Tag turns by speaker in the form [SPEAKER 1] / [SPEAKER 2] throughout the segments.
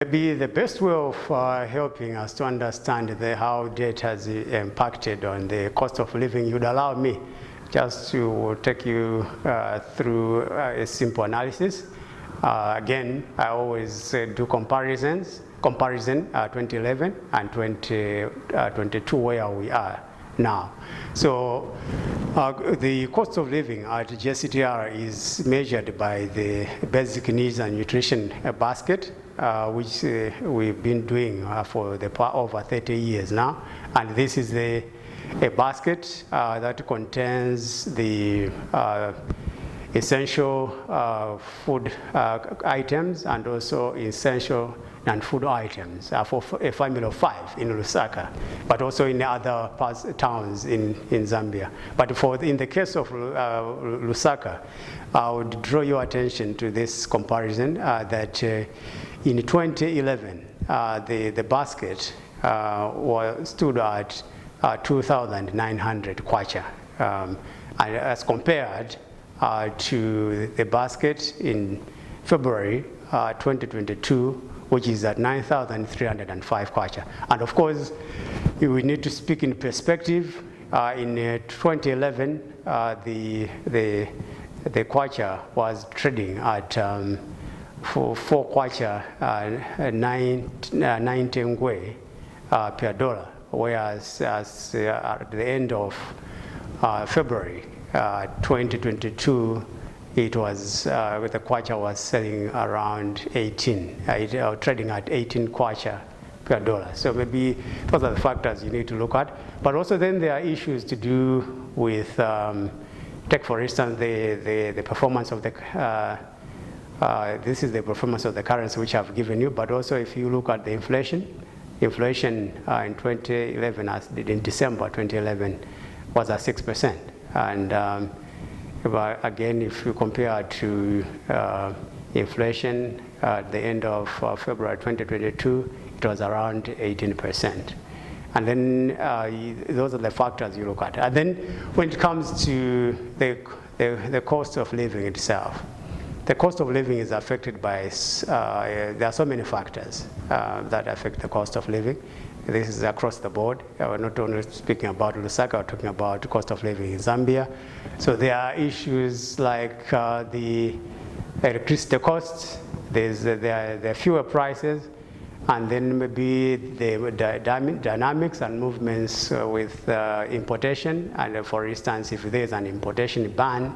[SPEAKER 1] maybe the best way of helping us to understand how debt has impacted on the cost of living, you'd allow me just to take you through a simple analysis. Again, I always do comparison 2011 and 2022 where we are now. So the cost of living at JCTR is measured by the basic needs and nutrition basket, which we've been doing for over 30 years now. And this is a basket that contains the essential food items and also essential non-food items for a family of 5 in Lusaka, but also in other towns in Zambia. But in the case of Lusaka, I would draw your attention to this comparison that in 2011, the basket stood at 2,900 kwacha, and as compared to the basket in February 2022, which is at 9,305 kwacha. And of course, we need to speak in perspective. In 2011, the kwacha was trading at for 4 kwacha 90 ngwe per dollar, whereas at the end of February 2022, it was the kwacha was selling around 18, trading at 18 kwacha per dollar. So maybe those are the factors you need to look at. But also then there are issues to do with, take for instance the performance of the, this is the performance of the currency which I've given you, but also if you look at the inflation in 2011, as in December 2011, was at 6%. And but again, if you compare to inflation at the end of February 2022, it was around 18%. And then those are the factors you look at. And then when it comes to the cost of living itself, the cost of living is affected by, there are so many factors that affect the cost of living. This is across the board. We're not only speaking about Lusaka, we're talking about the cost of living in Zambia. So there are issues like the electricity costs, there are fewer prices, and then maybe the dynamics and movements with importation. And for instance, if there's an importation ban,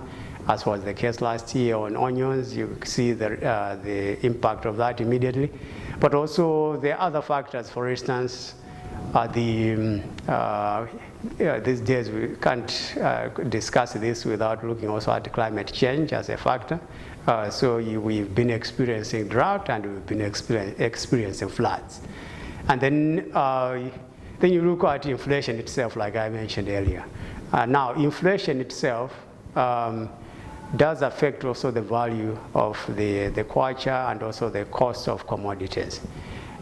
[SPEAKER 1] as was the case last year on onions, you see the impact of that immediately. But also there are other factors, for instance, these days we can't discuss this without looking also at climate change as a factor. So we've been experiencing drought and we've been experiencing floods. And then you look at inflation itself, like I mentioned earlier. Now, inflation itself does affect also the value of the kwacha and also the cost of commodities.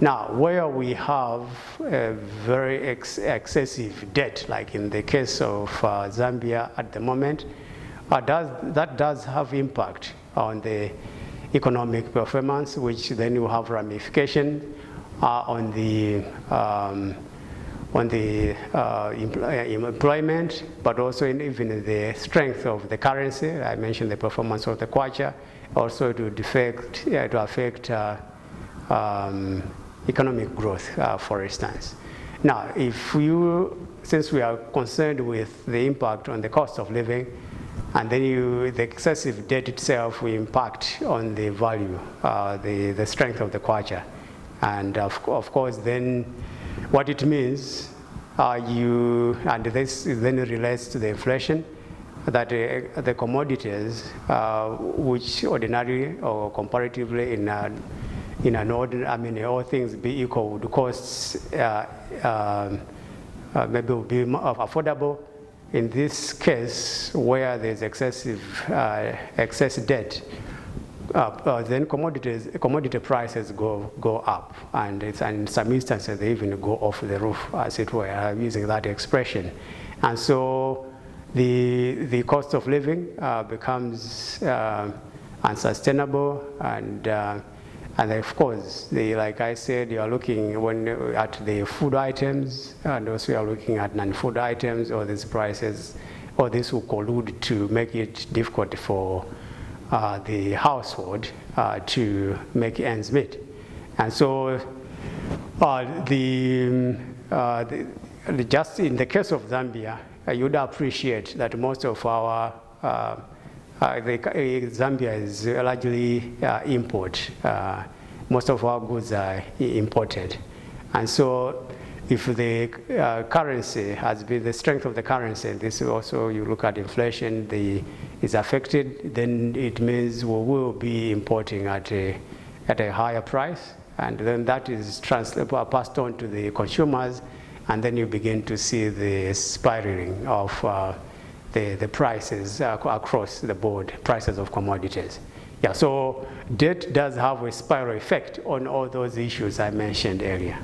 [SPEAKER 1] Now, where we have a very excessive debt, like in the case of Zambia at the moment, that does have impact on the economic performance, which then will have ramification on the employment, but also even the strength of the currency. I mentioned the performance of the kwacha, also to affect economic growth, for instance. Now, since we are concerned with the impact on the cost of living, and then the excessive debt itself will impact on the value, the strength of the kwacha. And of course, then what it means, and this then relates to the inflation, that the commodities, which ordinarily or comparatively in an order, I mean, all things be equal, would cost maybe will be more affordable. In this case, where there's excess debt, then commodity prices go up, and in some instances they even go off the roof, as it were, using that expression. And so the cost of living becomes unsustainable, and And of course, like I said, you are looking at the food items, and also you are looking at non-food items, or these prices, or this will collude to make it difficult for the household to make ends meet. And so just in the case of Zambia, you'd appreciate that most of our Zambia is largely import. Most of our goods are imported. And so if the currency has been, the strength of the currency, this also, you look at inflation, is affected, then it means we will be importing at a higher price. And then that is passed on to the consumers, and then you begin to see the spiraling of the prices across the board, prices of commodities. Yeah, so debt does have a spiral effect on all those issues I mentioned earlier.